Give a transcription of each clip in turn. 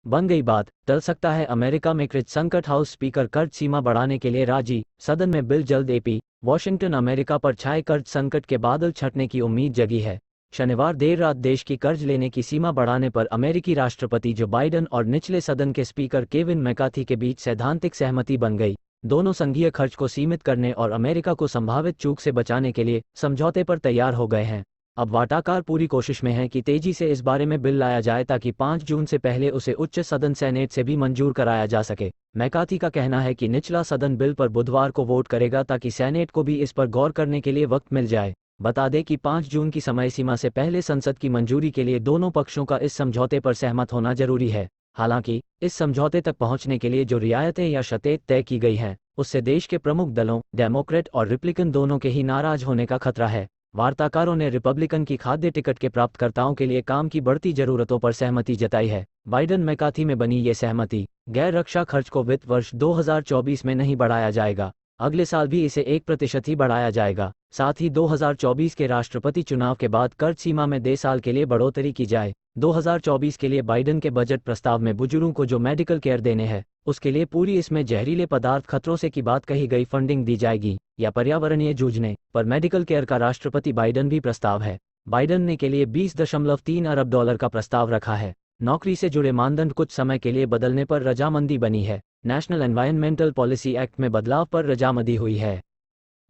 बन गई बात, टल सकता है अमेरिका में कृत संकट। हाउस स्पीकर कर्ज सीमा बढ़ाने के लिए राजी, सदन में बिल जल्द। AP Washington. अमेरिका पर छाए कर्ज संकट के बादल छंटने की उम्मीद जगी है। शनिवार देर रात देश की कर्ज लेने की सीमा बढ़ाने पर अमेरिकी राष्ट्रपति जो बाइडन और निचले सदन के स्पीकर केविन मैकार्थी के बीच सैद्धांतिक सहमति बन गई। दोनों संघीय खर्च को सीमित करने और अमेरिका को संभावित चूक से बचाने के लिए समझौते पर तैयार हो गए हैं। अब वार्ताकार पूरी कोशिश में हैं कि तेजी से इस बारे में बिल लाया जाए ताकि 5 जून से पहले उसे उच्च सदन सेनेट से भी मंजूर कराया जा सके। मैकार्थी का कहना है कि निचला सदन बिल पर बुधवार को वोट करेगा ताकि सेनेट को भी इस पर गौर करने के लिए वक्त मिल जाए। बता दें कि 5 जून की समय सीमा से पहले संसद की मंजूरी के लिए दोनों पक्षों का इस समझौते पर सहमत होना जरूरी है। हालांकि इस समझौते तक पहुंचने के लिए जो रियायतें या शर्तें तय की गई हैं, उससे देश के प्रमुख दलों डेमोक्रेट और रिपब्लिकन दोनों के ही नाराज होने का खतरा है। वार्ताकारों ने रिपब्लिकन की खाद्य टिकट के प्राप्तकर्ताओं के लिए काम की बढ़ती जरूरतों पर सहमति जताई है। बाइडन मैकार्थी में बनी ये सहमति, गैर रक्षा खर्च को वित्त वर्ष 2024 में नहीं बढ़ाया जाएगा, अगले साल भी इसे 1% ही बढ़ाया जाएगा। साथ ही 2024 के राष्ट्रपति चुनाव के बाद कर्ज सीमा में 10 साल के लिए बढ़ोतरी की जाए। 2024 के लिए बाइडन के बजट प्रस्ताव में बुजुर्गों को जो मेडिकल केयर देने हैं, उसके लिए पूरी इसमें जहरीले पदार्थ खतरों से की बात कही गई फंडिंग दी जाएगी, या पर्यावरणीय जूझने पर मेडिकल केयर का राष्ट्रपति बाइडन भी प्रस्ताव है। बाइडन ने के लिए $20.3 अरब का प्रस्ताव रखा है। नौकरी से जुड़े मानदंड कुछ समय के लिए बदलने पर रजामंदी बनी है। नेशनल एनवायरमेंटल पॉलिसी एक्ट में बदलाव पर रजामंदी हुई है।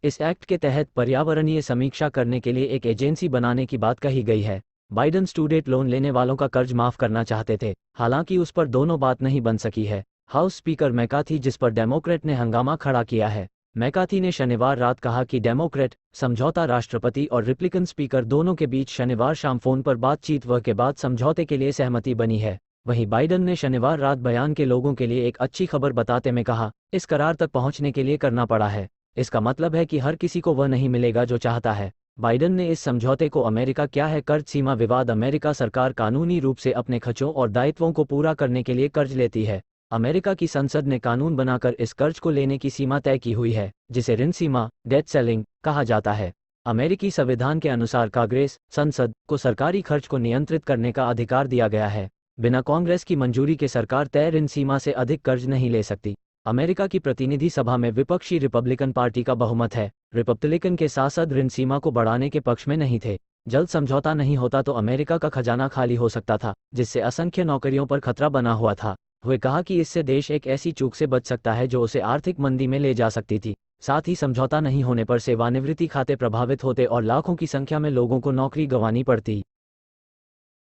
इस एक्ट के तहत पर्यावरणीय समीक्षा करने के लिए एक एजेंसी बनाने की बात कही गई है। बाइडन स्टूडेंट लोन लेने वालों का कर्ज माफ करना चाहते थे, हालांकि उस पर दोनों बात नहीं बन सकी है। हाउस स्पीकर मैकार्थी, जिस पर डेमोक्रेट ने हंगामा खड़ा किया है। मैकार्थी ने शनिवार रात कहा कि डेमोक्रेट समझौता राष्ट्रपति और रिपब्लिकन स्पीकर दोनों के बीच शनिवार शाम फोन पर बातचीत के बाद समझौते के लिए सहमति बनी है। वहीं बाइडन ने शनिवार रात बयान के लोगों के लिए एक अच्छी खबर बताते में कहा, इस करार तक पहुंचने के लिए करना पड़ा है। इसका मतलब है कि हर किसी को वह नहीं मिलेगा जो चाहता है। बाइडन ने इस समझौते को अमेरिका क्या है कर्ज सीमा विवाद। अमेरिका सरकार कानूनी रूप से अपने खर्चों और दायित्वों को पूरा करने के लिए कर्ज लेती है। अमेरिका की संसद ने कानून बनाकर इस कर्ज को लेने की सीमा तय की हुई है, जिसे ऋण सीमा डेट सेलिंग कहा जाता है। अमेरिकी संविधान के अनुसार कांग्रेस संसद को सरकारी खर्च को नियंत्रित करने का अधिकार दिया गया है। बिना कांग्रेस की मंजूरी के सरकार तय ऋण सीमा से अधिक कर्ज नहीं ले सकती। अमेरिका की प्रतिनिधि सभा में विपक्षी रिपब्लिकन पार्टी का बहुमत है। रिपब्लिकन के सांसद ऋण सीमा को बढ़ाने के पक्ष में नहीं थे। जल्द समझौता नहीं होता तो अमेरिका का खजाना खाली हो सकता था, जिससे असंख्य नौकरियों पर खतरा बना हुआ था। वे कहा कि इससे देश एक ऐसी चूक से बच सकता है जो उसे आर्थिक मंदी में ले जा सकती थी। साथ ही समझौता नहीं होने पर सेवानिवृत्ति खाते प्रभावित होते और लाखों की संख्या में लोगों को नौकरी गंवानी पड़ती।